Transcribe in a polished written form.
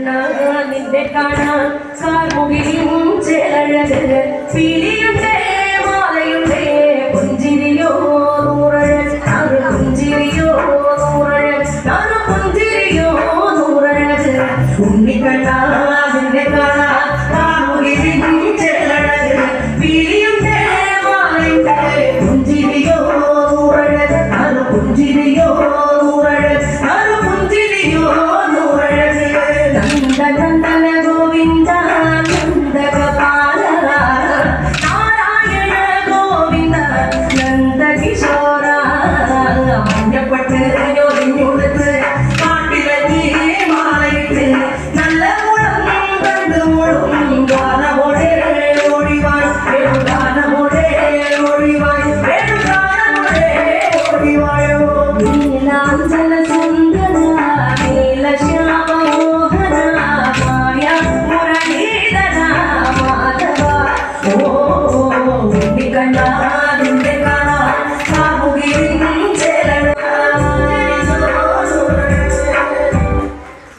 നിന്റെ കാണാൻ കാർമുകിലും ചേലഴക് പീലിയുണ്ടേ മാലയുണ്ടേ പുഞ്ചിരിയോ നൂറഴൽ അത് പുഞ്ചിരിയോ നൂറഴൽ അത് പുഞ്ചിരിയോ നൂറഴൽ ഉണ്ണിക്കണ്ണ നിന്റെ കാണാൻ കാർമുകിലും ചേലഴക് പീലിയുണ്ടേ മാലയുണ്ടേ പുഞ്ചിരിയോ നൂറഴൽ അത് പുഞ്ചിരിയോ നൂറഴൽ അത് പുഞ്ചിരിയോ നൂറഴൽ നന്ദനന്ദന ഗോവിന്ദ നന്ദഗോപാല നാരായണ ഗോവിന്ദ നന്ദകിശോര മഞ്ഞപ്പെട്ട് ജോലിഞ്ഞുടുത്ത് കാട്ടിലെത്തി മാലയിട്ട് നല്ല മുളം കണ്ടുമുളും ഗാനമോടെ ഓടിവാൻ ഗാനമോടെ ഓടിവാൻ ഗാനമോടെ ഓടിവായോ നീലാഞ്ചന സുന്ദര നീലശ്യാമ മോഹന മായ മുരളീധര മാധവ ഓ ഉണ്ണിക്കണ്ണ നിന്റെ